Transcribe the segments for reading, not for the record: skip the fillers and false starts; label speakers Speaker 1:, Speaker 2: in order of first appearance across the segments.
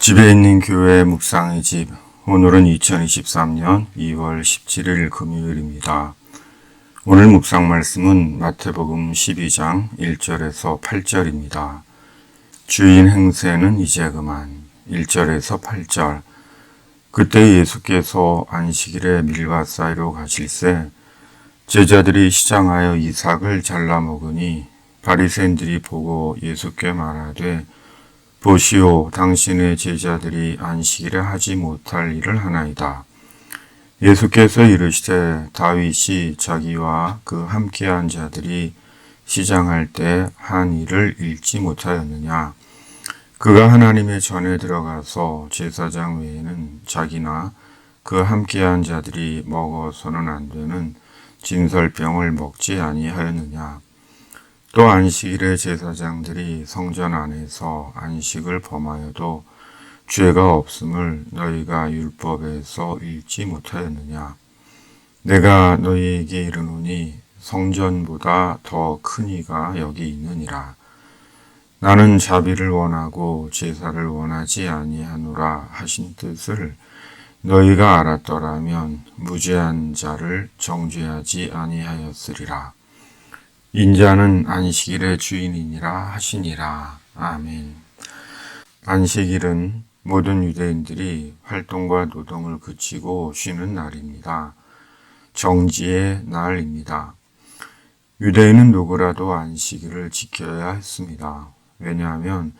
Speaker 1: 집에 있는 교회 묵상의 집. 오늘은 2023년 2월 17일 금요일입니다. 오늘 묵상 말씀은 마태복음 12장 1절에서 8절입니다. 주인 행세는 이제 그만. 1절에서 8절. 그때 예수께서 안식일에 밀밭 사이로 가실새 제자들이 시장하여 이삭을 잘라 먹으니 바리새인들이 보고 예수께 말하되 보시오, 당신의 제자들이 안식일에 하지 못할 일을 하나이다. 예수께서 이르시되 다윗이 자기와 그 함께한 자들이 시장할 때 한 일을 잃지 못하였느냐. 그가 하나님의 전에 들어가서 제사장 외에는 자기나 그 함께한 자들이 먹어서는 안 되는 진설병을 먹지 아니하였느냐. 또 안식일에 제사장들이 성전 안에서 안식을 범하여도 죄가 없음을 너희가 율법에서 읽지 못하였느냐. 내가 너희에게 이르노니 성전보다 더 큰 이가 여기 있느니라. 나는 자비를 원하고 제사를 원하지 아니하노라 하신 뜻을 너희가 알았더라면 무죄한 자를 정죄하지 아니하였으리라. 인자는 안식일의 주인이니라 하시니라. 아멘. 안식일은 모든 유대인들이 활동과 노동을 그치고 쉬는 날입니다. 정지의 날입니다. 유대인은 누구라도 안식일을 지켜야 했습니다. 왜냐하면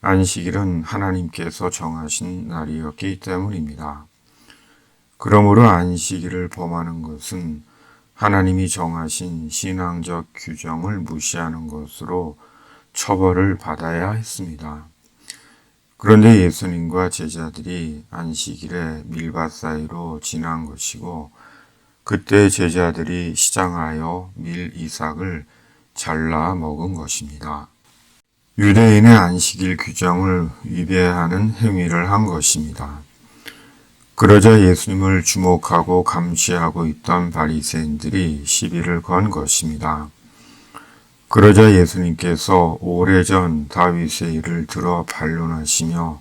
Speaker 1: 안식일은 하나님께서 정하신 날이었기 때문입니다. 그러므로 안식일을 범하는 것은 하나님이 정하신 신앙적 규정을 무시하는 것으로 처벌을 받아야 했습니다. 그런데 예수님과 제자들이 안식일에 밀밭 사이로 지난 것이고 그때 제자들이 시장하여 밀 이삭을 잘라 먹은 것입니다. 유대인의 안식일 규정을 위배하는 행위를 한 것입니다. 그러자 예수님을 주목하고 감시하고 있던 바리새인들이 시비를 건 것입니다. 그러자 예수님께서 오래전 다윗의 일을 들어 반론하시며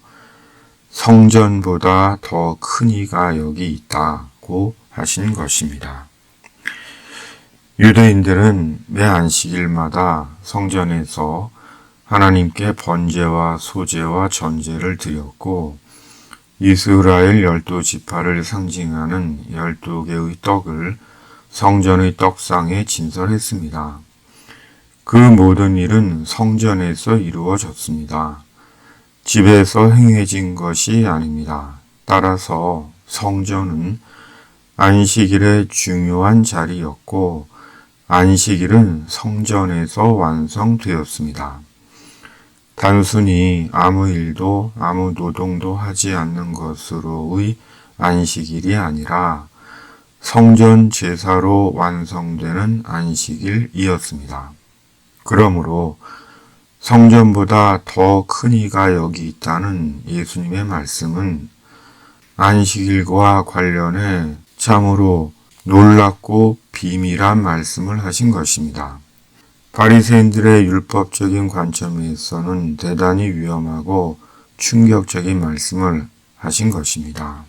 Speaker 1: 성전보다 더 큰 이가 여기 있다고 하신 것입니다. 유대인들은 매 안식일마다 성전에서 하나님께 번제와 소제와 전제를 드렸고 이스라엘 12지파를 상징하는 12개의 떡을 성전의 떡상에 진설했습니다. 그 모든 일은 성전에서 이루어졌습니다. 집에서 행해진 것이 아닙니다. 따라서 성전은 안식일의 중요한 자리였고 안식일은 성전에서 완성되었습니다. 단순히 아무 일도 아무 노동도 하지 않는 것으로의 안식일이 아니라 성전 제사로 완성되는 안식일이었습니다. 그러므로 성전보다 더 큰 이가 여기 있다는 예수님의 말씀은 안식일과 관련해 참으로 놀랍고 비밀한 말씀을 하신 것입니다. 바리새인들의 율법적인 관점에서는 대단히 위험하고 충격적인 말씀을 하신 것입니다.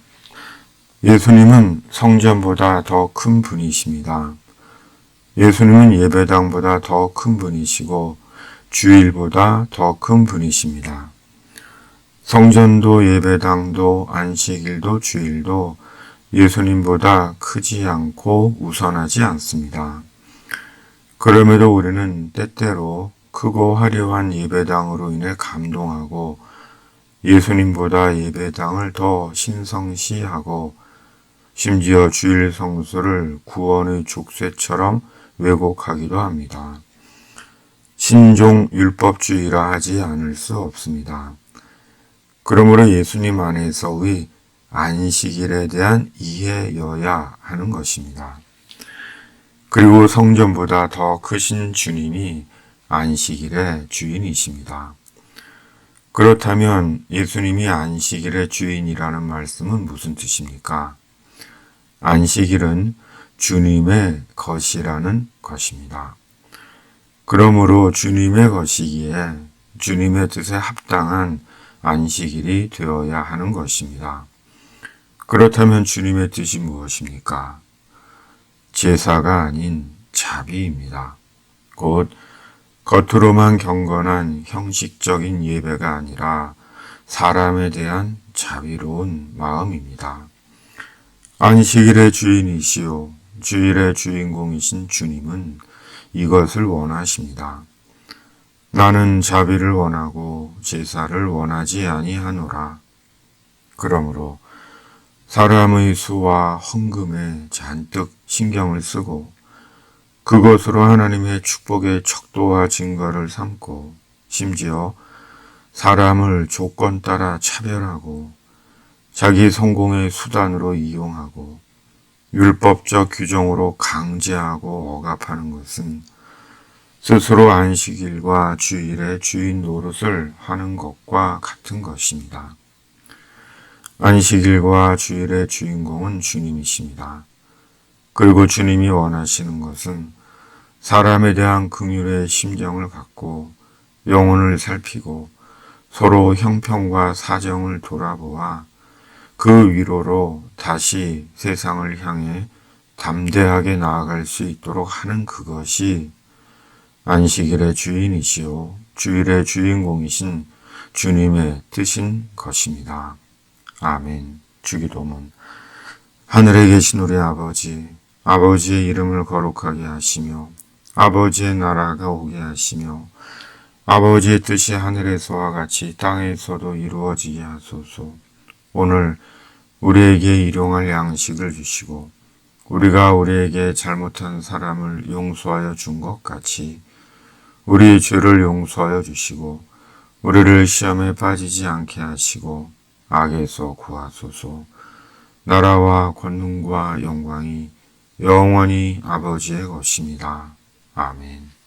Speaker 1: 예수님은 성전보다 더 큰 분이십니다. 예수님은 예배당보다 더 큰 분이시고 주일보다 더 큰 분이십니다. 성전도 예배당도 안식일도 주일도 예수님보다 크지 않고 우선하지 않습니다. 그럼에도 우리는 때때로 크고 화려한 예배당으로 인해 감동하고 예수님보다 예배당을 더 신성시하고 심지어 주일 성수를 구원의 족쇄처럼 왜곡하기도 합니다. 신종 율법주의라 하지 않을 수 없습니다. 그러므로 예수님 안에서의 안식일에 대한 이해여야 하는 것입니다. 그리고 성전보다 더 크신 주님이 안식일의 주인이십니다. 그렇다면 예수님이 안식일의 주인이라는 말씀은 무슨 뜻입니까? 안식일은 주님의 것이라는 것입니다. 그러므로 주님의 것이기에 주님의 뜻에 합당한 안식일이 되어야 하는 것입니다. 그렇다면 주님의 뜻이 무엇입니까? 제사가 아닌 자비입니다. 곧 겉으로만 경건한 형식적인 예배가 아니라 사람에 대한 자비로운 마음입니다. 안식일의 주인이시요 주일의 주인공이신 주님은 이것을 원하십니다. 나는 자비를 원하고 제사를 원하지 아니하노라. 그러므로 사람의 수와 헌금에 잔뜩 신경을 쓰고 그것으로 하나님의 축복의 척도와 증거를 삼고 심지어 사람을 조건 따라 차별하고 자기 성공의 수단으로 이용하고 율법적 규정으로 강제하고 억압하는 것은 스스로 안식일과 주일의 주인 노릇을 하는 것과 같은 것입니다. 안식일과 주일의 주인공은 주님이십니다. 그리고 주님이 원하시는 것은 사람에 대한 긍휼의 심정을 갖고 영혼을 살피고 서로 형편과 사정을 돌아보아 그 위로로 다시 세상을 향해 담대하게 나아갈 수 있도록 하는 그것이 안식일의 주인이시요 주일의 주인공이신 주님의 뜻인 것입니다. 아멘. 주기도문. 하늘에 계신 우리 아버지, 아버지의 이름을 거룩하게 하시며 아버지의 나라가 오게 하시며 아버지의 뜻이 하늘에서와 같이 땅에서도 이루어지게 하소서. 오늘 우리에게 일용할 양식을 주시고 우리가 우리에게 잘못한 사람을 용서하여 준 것 같이 우리의 죄를 용서하여 주시고 우리를 시험에 빠지지 않게 하시고 악에서 구하소서. 나라와 권능과 영광이 영원히 아버지의 것입니다. 아멘.